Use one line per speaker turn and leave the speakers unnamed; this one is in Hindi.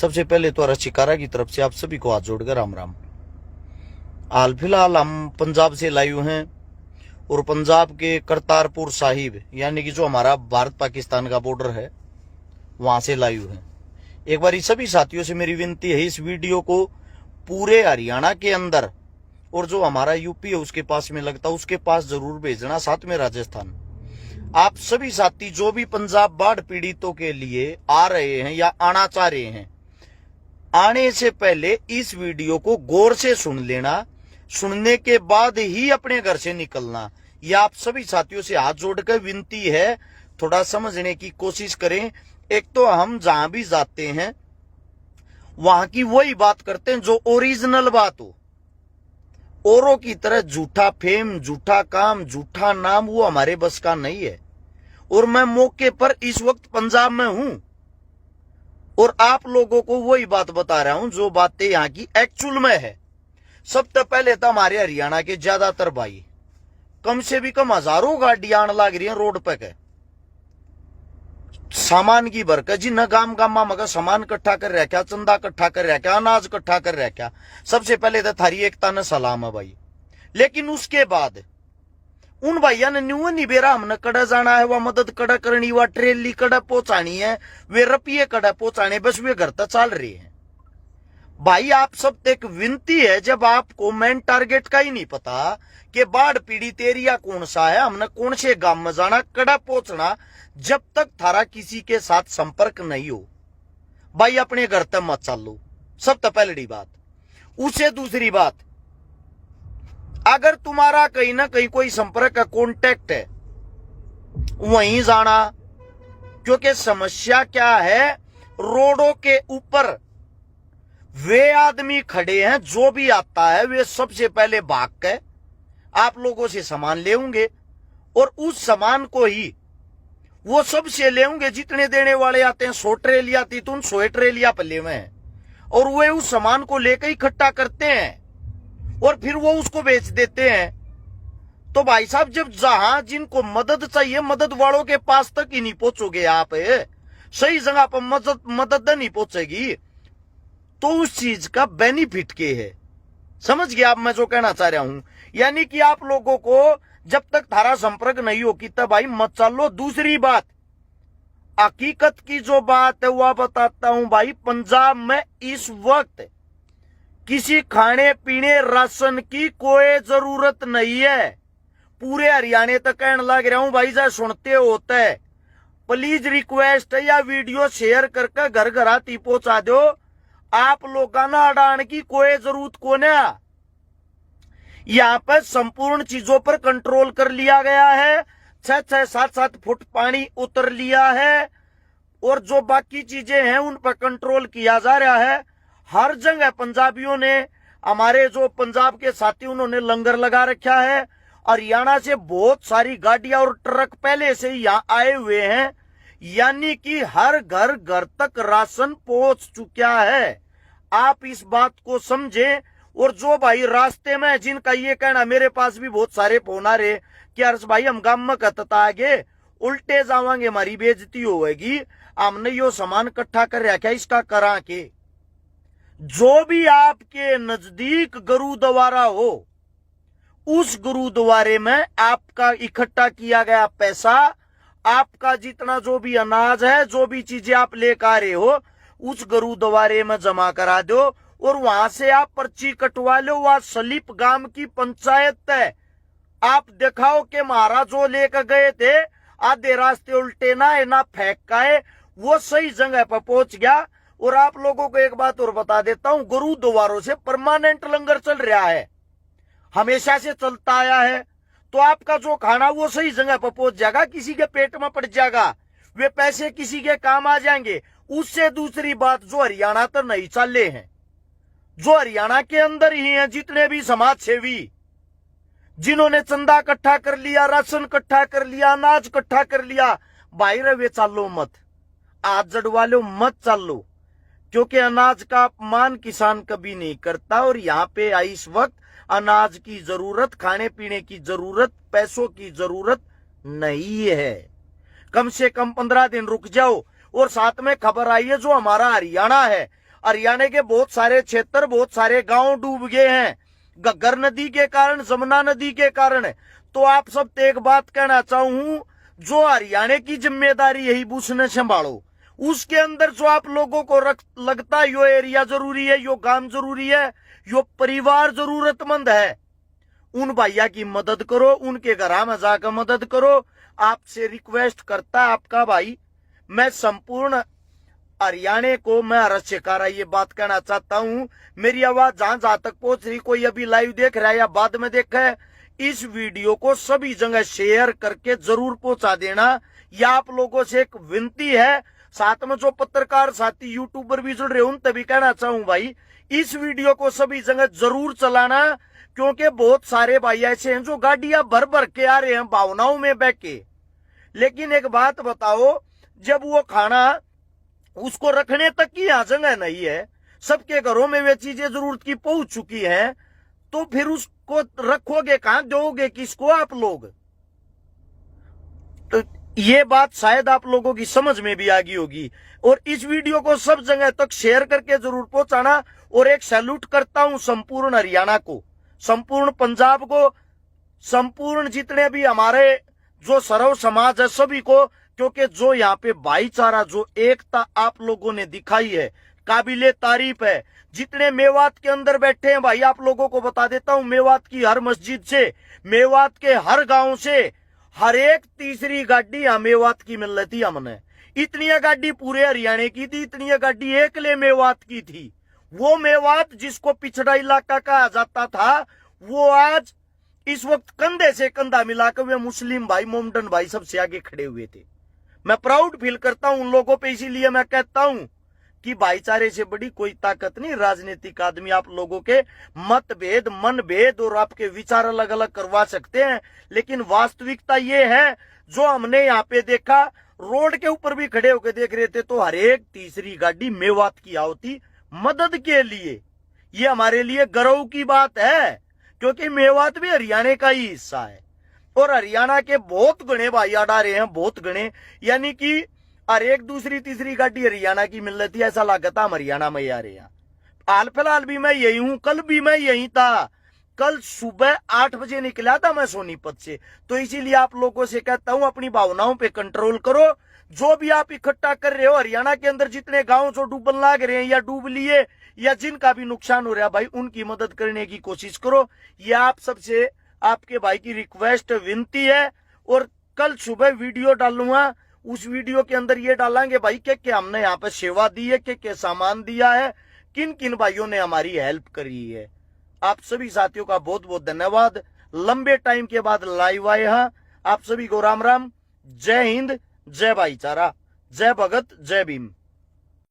सबसे पहले तो रचिकारा की तरफ से आप सभी को हाथ जोड़कर राम राम। हाल फिलहाल हम पंजाब से लाइव हैं और पंजाब के करतारपुर साहिब यानी कि जो हमारा भारत पाकिस्तान का बॉर्डर है वहां से लाइव हैं। एक बार सभी साथियों से मेरी विनती है, इस वीडियो को पूरे हरियाणा के अंदर और जो हमारा यूपी है उसके पास में लगता है उसके पास जरूर भेजना, साथ में राजस्थान। आप सभी साथी जो भी पंजाब बाढ़ पीड़ितों के लिए आ रहे हैं या आना चाह रहे हैं, आने से पहले इस वीडियो को गौर से सुन लेना, सुनने के बाद ही अपने घर से निकलना। यह आप सभी साथियों से हाथ जोड़कर विनती है, थोड़ा समझने की कोशिश करें। एक तो हम जहां भी जाते हैं वहां की वही बात करते हैं जो ओरिजिनल बात हो। औरों की तरह झूठा फेम, झूठा काम, झूठा नाम वो हमारे बस का नहीं है। और मैं मौके पर इस वक्त पंजाब में हूं और आप लोगों को वही बात बता रहा हूं जो बातें यहां की एक्चुअल में है। सबसे पहले तो हमारे हरियाणा के ज्यादातर भाई, कम से भी कम हजारों गाड़ियां आने लग रही हैं रोड पे के सामान की बरकत जी। न गाम गामा मगर सामान इकट्ठा कर रखा, चंदा इकट्ठा कर रखा, अनाज इकट्ठा कर रखा। सबसे पहले तो थारी एकता ने सलाम है भाई। लेकिन उसके बाद उन भैया ने न्यू नहीं बेरा हमने कड़ा जाना है, वह मदद कड़ा करनी, वह ट्रेली कड़ा पहुंचानी है, वे रपिये कड़ा पहुंचाने, बस वे घर तक चल रहे हैं। भाई आप सब एक विनती है, जब आपको मेन टारगेट का ही नहीं पता कि बाढ़ पीड़ित एरिया कौन सा है, हमने कौन से गांव में जाना, कड़ा पहुंचना, जब तक थारा किसी के साथ संपर्क नहीं हो भाई अपने घर तक मत चलो। सब तो पहली बात। उससे दूसरी बात, अगर तुम्हारा कहीं ना कहीं कोई संपर्क का कॉन्टेक्ट है वहीं जाना। क्योंकि समस्या क्या है, रोडों के ऊपर वे आदमी खड़े हैं, जो भी आता है वे सबसे पहले भाग के आप लोगों से सामान ले होंगे और उस सामान को ही वो सबसे ले होंगे। जितने देने वाले आते हैं 100 ट्रेली आती तो उन 100 ट्रेलियां पल्ले में है और वे उस सामान को लेकर इकट्ठा करते हैं और फिर वो उसको बेच देते हैं। तो भाई साहब जब जहां जिनको मदद चाहिए मदद वालों के पास तक ही नहीं पहुंचोगे आप, सही जगह पर मदद नहीं पहुंचेगी तो उस चीज का बेनिफिट के है। समझ गया आप मैं जो कहना चाह रहा हूं? यानी कि आप लोगों को जब तक थारा संपर्क नहीं होगी तब भाई मत चलो। दूसरी बात, हकीकत की जो बात है वह बताता हूं भाई, पंजाब में इस वक्त किसी खाने पीने राशन की कोई जरूरत नहीं है। पूरे हरियाणा तक कहने लग रहा हूं भाई, जैसे सुनते होता है प्लीज रिक्वेस्ट है या वीडियो शेयर करके घर घर आती पहुंचा दो। आप लोगों ना अड़ाने की कोई जरूरत को ना, यहां पर संपूर्ण चीजों पर कंट्रोल कर लिया गया है। 6-6, 7-7 फुट पानी उतर लिया है और जो बाकी चीजें हैं उन पर कंट्रोल किया जा रहा है। हर जगह पंजाबियों ने, हमारे जो पंजाब के साथी उन्होंने लंगर लगा रखा है। हरियाणा से बहुत सारी गाड़ियां और ट्रक पहले से ही यहां आए हुए हैं, यानी कि हर घर घर तक राशन पहुंच चुका है। आप इस बात को समझें। और जो भाई रास्ते में जिनका ये कहना, मेरे पास भी बहुत सारे फोन आ रहे कि अर्श भाई हम गांव में कतता आगे उल्टे जावांगे, हमारी बेइज्जती होगी, हमने यो सामान इकट्ठा कर रखा इसका करा के। जो भी आपके नजदीक गुरुद्वारा हो उस गुरुद्वारे में आपका इकट्ठा किया गया पैसा, आपका जितना जो भी अनाज है, जो भी चीजें आप लेकर आ रहे हो उस गुरुद्वारे में जमा करा दो और वहां से आप पर्ची कटवा लो। वह सलीप गांव की पंचायत है। आप दिखाओ कि महाराज जो लेकर गए थे आधे रास्ते उल्टे ना है ना फेंक का है, वो सही जगह पर पहुंच गया। और आप लोगों को एक बात और बता देता हूं, गुरुद्वारों से परमानेंट लंगर चल रहा है, हमेशा से चलता आया है। तो आपका जो खाना वो सही जगह पर पहुंच जाएगा, किसी के पेट में पड़ जाएगा, वे पैसे किसी के काम आ जाएंगे। उससे दूसरी बात, जो हरियाणा तो नहीं चले हैं, जो हरियाणा के अंदर ही हैं, जितने भी समाज सेवी जिन्होंने चंदा इकट्ठा कर लिया, राशन इकट्ठा कर लिया, अनाज इकट्ठा कर लिया, भाई वे चालो मत, आज जड़वा लो मत चालो। क्योंकि अनाज का अपमान किसान कभी नहीं करता और यहाँ पे आई इस वक्त अनाज की जरूरत, खाने पीने की जरूरत, पैसों की जरूरत नहीं है। कम से कम 15 दिन रुक जाओ। और साथ में खबर आई है जो हमारा हरियाणा है, हरियाणा के बहुत सारे क्षेत्र, बहुत सारे गांव डूब गए हैं घग्गर नदी के कारण, जमुना नदी के कारण। तो आप सब ते एक बात कहना चाहूं, जो हरियाणा की जिम्मेदारी यही उसने संभालो। उसके अंदर जो आप लोगों को लगता है यो एरिया जरूरी है, यो गांव जरूरी है, यो परिवार जरूरतमंद है, उन भैया की मदद करो, उनके घर में जाकर मदद करो। आपसे रिक्वेस्ट करता आपका भाई, मैं संपूर्ण हरियाणा को मैं हरस्यकारा ये बात कहना चाहता हूं। मेरी आवाज जहां जहां तक पहुंच रही, कोई अभी लाइव देख रहा है या बाद में देखा है, इस वीडियो को सभी जगह शेयर करके जरूर पहुंचा देना। यह आप लोगों से एक विनती है। साथ में जो पत्रकार साथी यूट्यूबर भी जुड़ रहे उन तभी कहना चाहूं भाई, इस वीडियो को सभी जगह जरूर चलाना, क्योंकि बहुत सारे भाई ऐसे हैं जो गाड़ियां भर भर के आ रहे हैं भावनाओं में बह के। लेकिन एक बात बताओ, जब वो खाना उसको रखने तक की यहां जगह नहीं है, सबके घरों में वे चीजें जरूरत की पहुंच चुकी हैं, तो फिर उसको रखोगे कहां, दोगे किसको आप लोग? तो ये बात शायद आप लोगों की समझ में भी आ गई होगी। और इस वीडियो को सब जगह तक शेयर करके जरूर पहुंचाना। और एक सैल्यूट करता हूं संपूर्ण हरियाणा को, संपूर्ण पंजाब को, संपूर्ण जितने भी हमारे जो सर्व समाज है सभी को, क्योंकि जो यहाँ पे भाईचारा, जो एकता आप लोगों ने दिखाई है, काबिले तारीफ है। जितने मेवात के अंदर बैठे हैं भाई, आप लोगों को बता देता हूं, मेवात की हर मस्जिद से, मेवात के हर गांव से हर एक तीसरी गाड़ी यहाँ मेवात की मिल रही थी। हमने इतनी गाड़ी पूरे हरियाणा की थी, इतनी गाड़ी एकले मेवात की थी। वो मेवात जिसको पिछड़ा इलाका कहा जाता था, वो आज इस वक्त कंधे से कंधा मिलाकर वे मुस्लिम भाई, मोमडन भाई सबसे आगे खड़े हुए थे। मैं प्राउड फील करता हूं उन लोगों पे, इसीलिए मैं कहता हूं कि भाईचारे से बड़ी कोई ताकत नहीं। राजनीतिक आदमी आप लोगों के मतभेद, मनभेद और आपके विचार अलग अलग करवा सकते हैं, लेकिन वास्तविकता ये है जो हमने यहाँ पे देखा, रोड के ऊपर भी खड़े होकर देख रहे थे, तो हर एक तीसरी गाड़ी मेवात की आवती मदद के लिए। ये हमारे लिए गर्व की बात है, क्योंकि मेवात भी हरियाणा का ही हिस्सा है। और हरियाणा के बहुत गणे भाई अड़ा रहे हैं, बहुत गणे, यानी कि हर एक दूसरी तीसरी गाड़ी हरियाणा की मिल रही थी, ऐसा लागता हम हरियाणा में ही आ रहे हैं। हाल फिलहाल भी मैं यही हूं, कल भी मैं यही था। कल सुबह 8 बजे निकला था मैं सोनीपत से। तो इसीलिए आप लोगों से कहता हूं, अपनी भावनाओं पे कंट्रोल करो। जो भी आप इकट्ठा कर रहे हो, हरियाणा के अंदर जितने गांव जो डूबन लाग रहे हैं या डूब लिए, या जिनका भी नुकसान हो रहा है भाई, उनकी मदद करने की कोशिश करो। यह आप सबसे आपके भाई की रिक्वेस्ट, विनती है। और कल सुबह वीडियो डालूंगा, उस वीडियो के अंदर ये डालेंगे भाई के हमने यहाँ पे सेवा दी है, के सामान दिया है, किन किन भाइयों ने हमारी हेल्प करी है। आप सभी साथियों का बहुत बहुत धन्यवाद। लंबे टाइम के बाद लाइव आए हैं। आप सभी को राम राम, जय हिंद, जय भाईचारा, जय भगत, जय भीम।